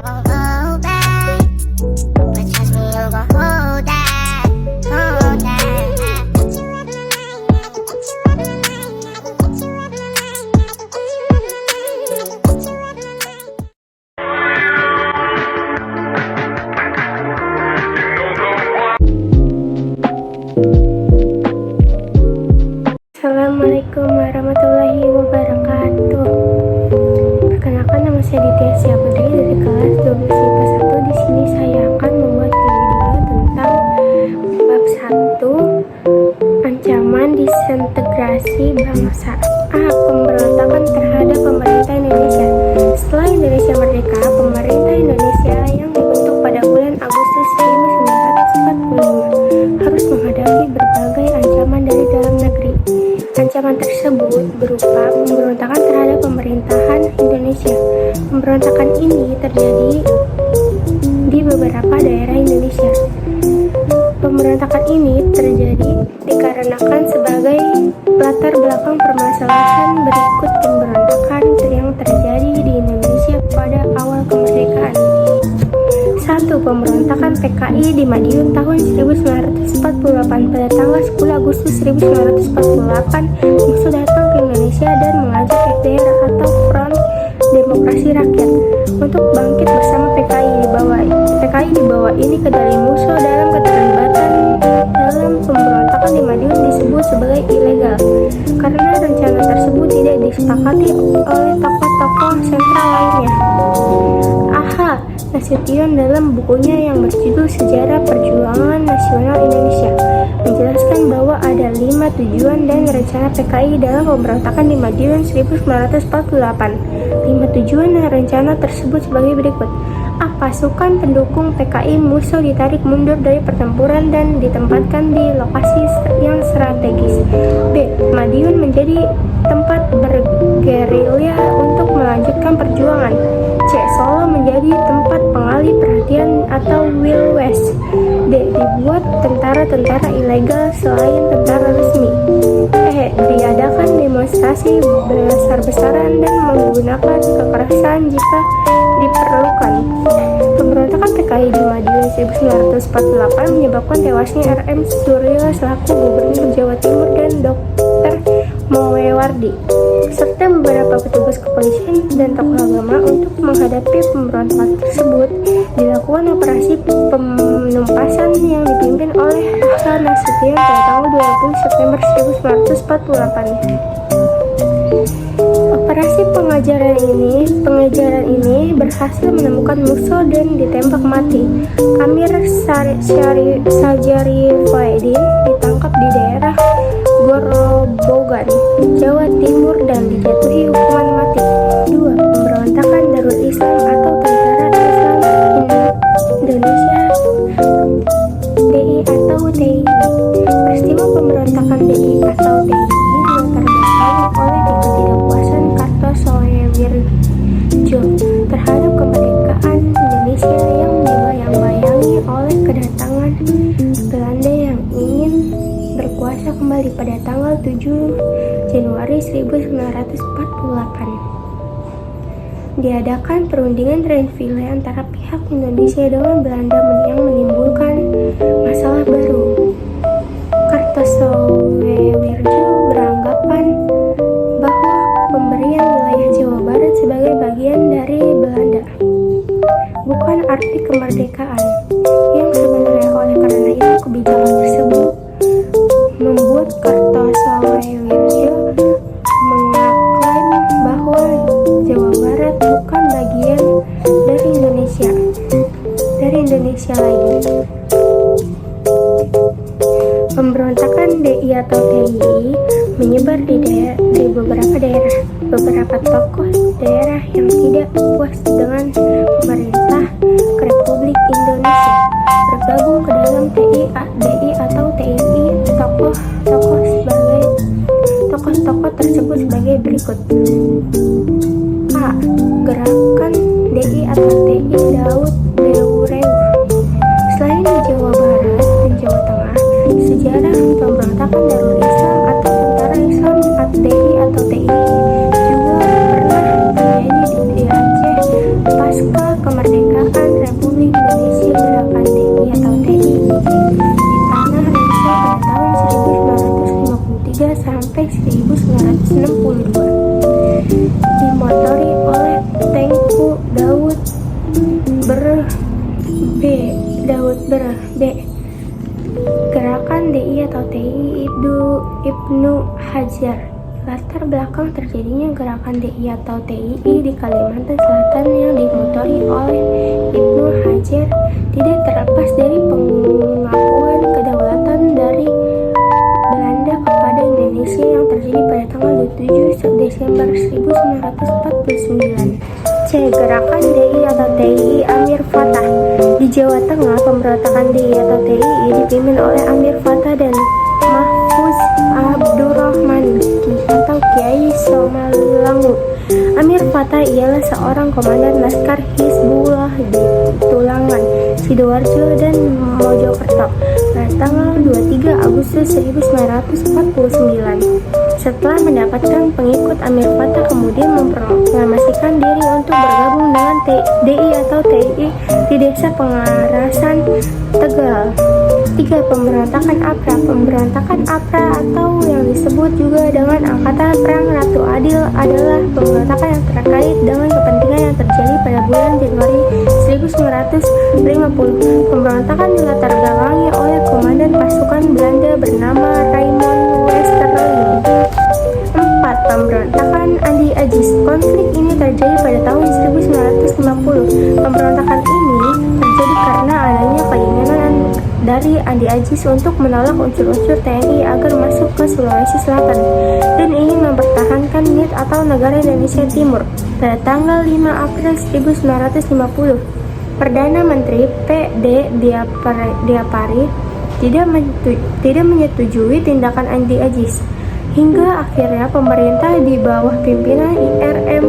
won't go back, but trust me, I'm gon' hold that, hold that. Assalamualaikum warahmatullahi wabarakatuh. Perkenalkan, nama saya Ditya Syaputri dari kelas 12 IPA 1. Di sini saya akan membuat video tentang bab 1, ancaman disintegrasi bangsa. Pemberontakan terhadap pemerintah Indonesia. Setelah Indonesia merdeka, pemerintah Indonesia yang dibentuk pada bulan Agustus 1945 harus menghadapi berbagai ancaman dari dalam negeri. Ancaman tersebut berupa pemberontakan terhadap pemerintahan Indonesia. Pemberontakan ini terjadi di beberapa daerah Indonesia. Pemberontakan ini terjadi dikarenakan sebagai latar belakang permasalahan berikut pemberontakan yang terjadi di Indonesia pada awal kemerdekaan. 1. Pemberontakan PKI di Madiun tahun 1948. Pada tanggal 10 Agustus 1948, musuh datang ke Indonesia dan mengajak FDR atau Front Demokrasi Rakyat untuk bangkit bersama PKI. Dibawa ini kendali musuh dalam keterlibatan dalam pemberontakan di Madiun disebut sebagai ilegal karena rencana tersebut tidak disepakati oleh tokoh-tokoh sentral lainnya. Nasution dalam bukunya yang berjudul Sejarah Perjuangan Nasional Indonesia menjelaskan bahwa ada 5 tujuan dan rencana PKI dalam pemberontakan di Madiun 1948. 5 tujuan dan rencana tersebut sebagai berikut. Pasukan pendukung PKI musuh ditarik mundur dari pertempuran dan ditempatkan di lokasi yang strategis. B. Madiun menjadi tempat bergerilya untuk melanjutkan perjuangan. C. Solo menjadi tempat pengalih perhatian atau Wild West. D. Dibuat tentara-tentara ilegal selain tentara resmi. E. Diadakan demonstrasi besar-besaran dan menggunakan kekerasan jika diperlukan. Pemberontakan PKI di Madiun 1948 menyebabkan tewasnya RM Suryo selaku Gubernur Jawa Timur dan Dr. Moewardi serta beberapa petugas kepolisian dan tokoh agama. Untuk menghadapi pemberontakan tersebut, dilakukan operasi penumpasan yang dipimpin oleh Nasution pada tanggal 20 September 1948. Operasi pengejaran ini berhasil menemukan musuh dan ditembak mati. Amir Sajari Faedin ditangkap di daerah Grobogan, Jawa Timur dan dijatuhi hukuman mati. 2. Pemberontakan Darul Islam atau Tentara Islam Indonesia DI atau TII. Peristiwa pemberontakan DI atau TII dilatar belakangi oleh ketidakpuasan Kartosoewirjo terhadap kemerdekaan Indonesia yang dibayang-bayangi oleh kedatangan Belanda yang ingin berkuasa kembali pada tanggal 7 Januari 1948. Diadakan perundingan Renville antara pihak Indonesia dengan Belanda yang menimbulkan masalah baru. Kartosoewirjo beranggapan bahwa pemberian wilayah Jawa Barat sebagai bagian dari Belanda bukan arti kemerdekaan yang sebenarnya. Oleh karena itu, kebijakan tersebut membuat Kartosoewirjo mengaklaim bahwa Jawa Barat bukan bagian dari Indonesia lagi. Pemberontakan DI atau TII menyebar di beberapa daerah. Beberapa tokoh daerah yang tidak puas dengan pemerintah Republik Indonesia bergabung ke dalam DI atau TII. Tokoh tersebut sebagai berikut. A. Gerakan DI atau TII Daud Deureu. Selain di Jawa Barat dan Jawa Tengah, sejarah pemberontakan Darul Islam atau Tentara Islam DI atau TII juga pernah terjadi di Aceh pasca kemerdekaan B. Gerakan DI atau TI Ibnu Hajar. Latar belakang terjadinya gerakan DI atau TII di Kalimantan Selatan yang dimotori oleh Ibnu Hajar tidak terlepas dari pengakuan kedaulatan dari Belanda kepada Indonesia yang terjadi pada tanggal 27 Desember 1949. C. Gerakan DI atau TII Amir Fatah. Di Jawa Tengah, pemberontakan DI atau TII dipimpin oleh Amir Fatah dan Mahfuz Abdurrahman atau Kiai Somalangu. Amir Fatah ialah seorang komandan laskar Hizbullah di Tulangan, Sidoarjo, dan Mojokerto pada tanggal 23 Agustus 1949. Setelah mendapatkan pengikut, Amir Fatah kemudian memproklamasikan diri untuk bergabung dengan DI atau TII di desa Pengarasan, Tegal. 3. Pemberontakan APRA. Pemberontakan APRA atau yang disebut juga dengan Angkatan Perang Ratu Adil adalah pemberontakan yang terkait dengan kepentingan yang terjadi pada bulan Januari 1950. Pemberontakan dilatar belakangi oleh komandan pasukan Belanda bernama Raymond Westerling. 4. Pemberontakan Andi Agis. Konflik ini terjadi pada tahun 1950. Pemberontakan ini terjadi karena adanya keinginan dari Andi Agis untuk menolak unsur-unsur TNI agar masuk ke Sulawesi Selatan dan ingin mempertahankan NIT atau Negara Indonesia Timur. Pada tanggal 5 April 1950, Perdana Menteri P.D. Diapari tidak menyetujui tindakan Andi Agis. Hingga akhirnya pemerintah di bawah pimpinan IRM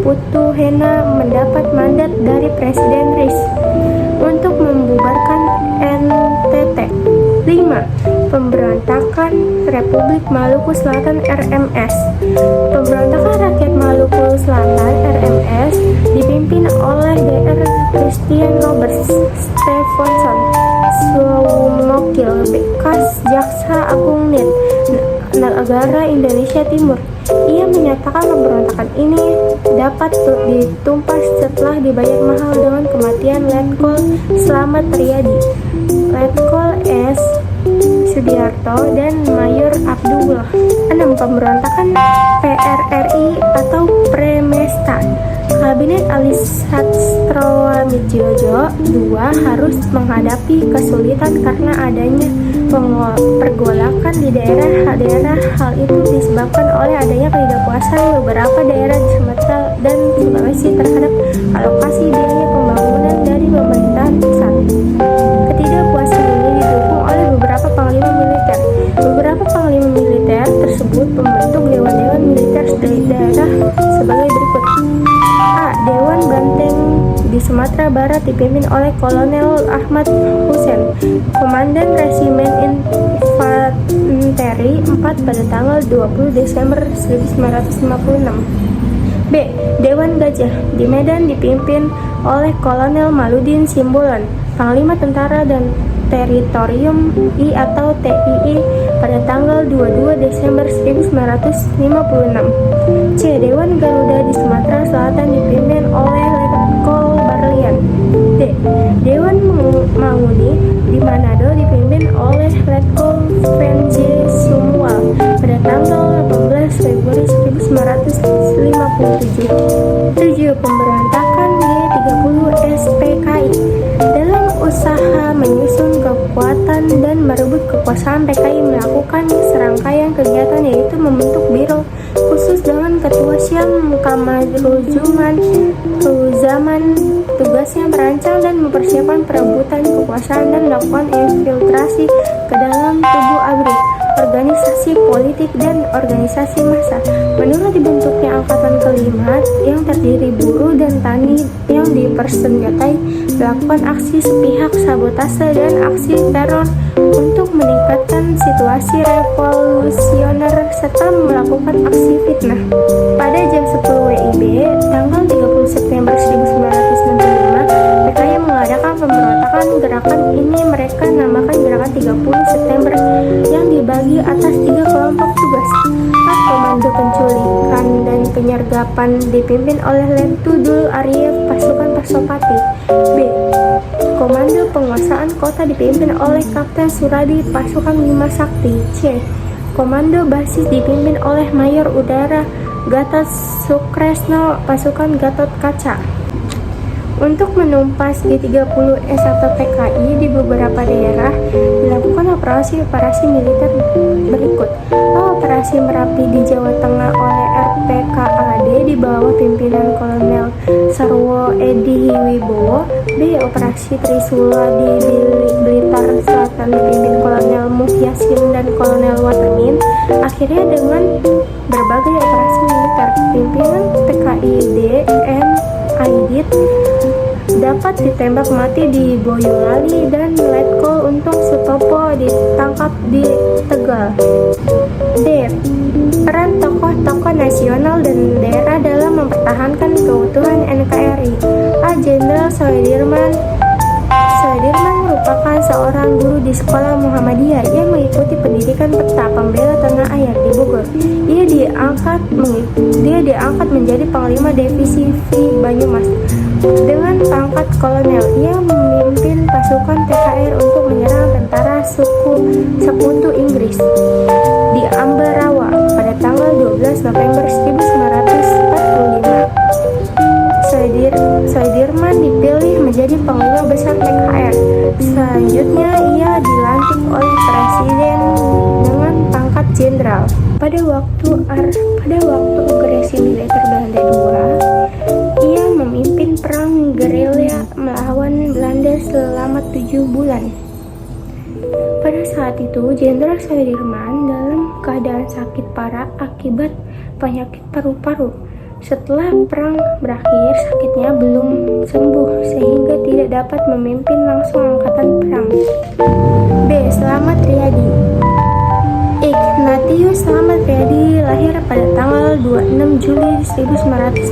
Putuhena mendapat mandat dari Presiden RIS untuk membubarkan NTT. 5. Pemberontakan Republik Maluku Selatan RMS. Pemberontakan Rakyat Maluku Selatan RMS dipimpin oleh Dr. Christian Robert Stephenson Swamokil, bekas Jaksa Agung NIT Negara Indonesia Timur. Ia menyatakan pemberontakan ini dapat ditumpas setelah dibayar mahal dengan kematian Letkol Slamet Riyadi, Letkol S. Sudiarto, dan Mayor Abdullah. 6. Pemberontakan PRRI atau Premesta. Kabinet Ali Sastrowamidjojo II harus menghadapi kesulitan karena adanya pergolakan di daerah-daerah. Hal itu disebabkan oleh adanya ketidakpuasan beberapa daerah di Sumatera dan Sulawesi terhadap alokasi biaya pembangunan dari pemerintahan pusat. Ketidakpuasan ini didukung oleh beberapa panglima militer. Beberapa panglima militer tersebut membentuk dewan-dewan militer dari daerah sebagai berikut. A. Dewan Banteng di Sumatera Barat dipimpin oleh Kolonel Ahmad Hussein, Komandan Resimen Infanteri 4 pada tanggal 20 Desember 1956. B. Dewan Gajah di Medan dipimpin oleh Kolonel Maludin Simbolon, Panglima Tentara dan Teritorium I atau TII pada tanggal 22 Desember 1956. C. Dewan Garuda di Sumatera Selatan dipimpin oleh Letkol Barlian. D. Dewan Manguni di Manado dipimpin oleh Letkol Venje Sumual pada tanggal 18 Februari 1957. 7. Pemberontakan G30 SPKI. Dalam usaha menyusun kekuatan dan merebut kekuasaan, PKI melakukan serangkaian kegiatan, yaitu membentuk biro khusus dengan ketua Syam Kamaruzzaman. Tugasnya merancang dan mempersiapkan perebutan kekuasaan dan melakukan infiltrasi ke dalam tubuh ABRI, organisasi politik dan organisasi massa. Menurut dibentuknya Angkatan Kelima yang terdiri buruh dan tani yang dipersenjatai, melakukan aksi sepihak, sabotase, dan aksi teror untuk meningkatkan situasi revolusioner serta melakukan aksi fitnah. Pada jam 10 WIB tanggal 30 September 1995, PKI mengadakan pemberontakan. Gerakan ini mereka namakan Gerakan 30 September yang dibagi atas 3 kelompok tugas. A. Komando Penculikan dan Penyergapan dipimpin oleh Lettu Dul Arif, pasukan Pasopati. B. Komando penguasaan kota dipimpin oleh Kapten Suradi, pasukan Bima Sakti. C. Komando basis dipimpin oleh Mayor Udara Gatot Sukresno, pasukan Gatot Kaca. Untuk menumpas G30S atau PKI di beberapa daerah, dilakukan operasi-operasi militer berikut. Operasi Merapi di Jawa Tengah oleh RPKAD di bawah pimpinan Kolonel Sarwo Edi Wibowo. B. Operasi Trisula di Blitar Selatan dipimpin Kolonel Muhyasin dan Kolonel Watermin. Akhirnya dengan berbagai operasi militer, pimpinan PKID N. Aidit dapat ditembak mati di Boyolali dan Letkol untuk Sutopo ditangkap di Tegal. D. Peran tokoh-tokoh nasional dan daerah dalam mempertahankan keutuhan NKRI. A. Jenderal Soedirman merupakan seorang guru di sekolah Muhammadiyah yang mengikuti pendidikan peta pembela tanah air di Bogor. Dia diangkat menjadi Panglima Divisi V Banyumas. Dengan pangkat kolonel, ia memimpin pasukan TKR untuk menyerang tentara suku Sekutu Inggris di Ambarawa pada tanggal 12 November 1945. Soedirman dipilih menjadi Panglima Besar TKR. Selanjutnya, ia dilantik oleh Presiden dengan pangkat Jenderal. Pada waktu agresi militer Belanda II, ia memimpin perang gerilya melawan Belanda selama 7 bulan. Pada saat itu, Jenderal Soedirman dalam keadaan sakit parah akibat penyakit paru-paru. Setelah perang berakhir, sakitnya belum sembuh sehingga tidak dapat memimpin langsung angkatan perang. B. Slamet Riyadi. Ignatius Slamet Riyadi lahir pada tanggal 26 Juli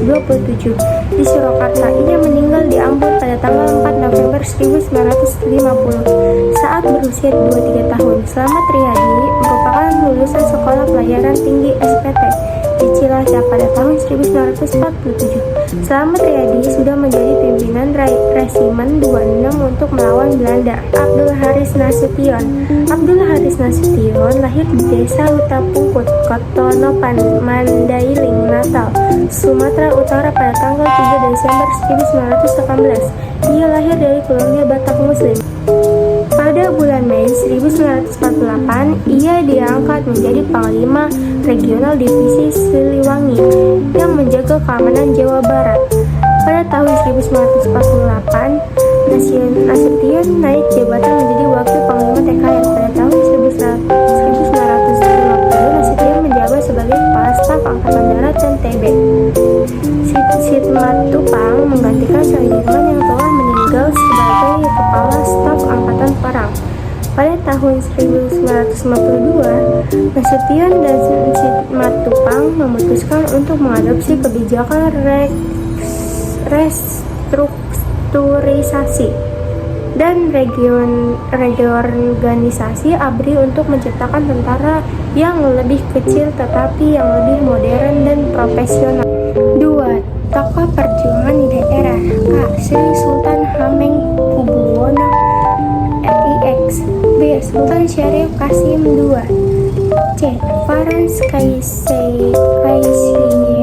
1927 di Surakarta. Ia meninggal di Ambon pada tanggal 4 November 1950 saat berusia 23 tahun. Slamet Riyadi merupakan lulusan Sekolah Pelayaran Tinggi SPT di Cilacap pada tahun 1947. Slamet Riyadi sudah menjadi pimpinan Resimen 26 untuk melawan Belanda. Abdul Haris Nasution lahir di Desa Utapungkut, Kotonopan, Mandailing, Natal, Sumatera Utara pada tanggal 3 Desember 1918. Ia lahir dari keluarga Batak Muslim. Pada bulan Mei 1948, ia diangkat menjadi Panglima Regional Divisi Siliwangi yang menjaga keamanan Jawa Barat. Pada tahun 1948, Nasution naik jabatan menjadi Wakil Panglima TKR. Pada tahun 1950, Nasution menjabat sebagai Kepala Staf Angkatan Darat dan TB. Simatupang menggantikan Soedirman yang telah meninggal sebagai Kepala Staf Angkatan Perang. Pada tahun 1952, Nasution dan Simatupang memutuskan untuk mengadopsi kebijakan restrukturisasi dan reorganisasi ABRI untuk menciptakan tentara yang lebih kecil tetapi yang lebih modern dan profesional. 2. Tokoh perjuangan di daerah. A. Sri Sultan Hamengkubuwono RIX. B. Sultan Syarif Kasim II. C. Franz Kaisiersberg.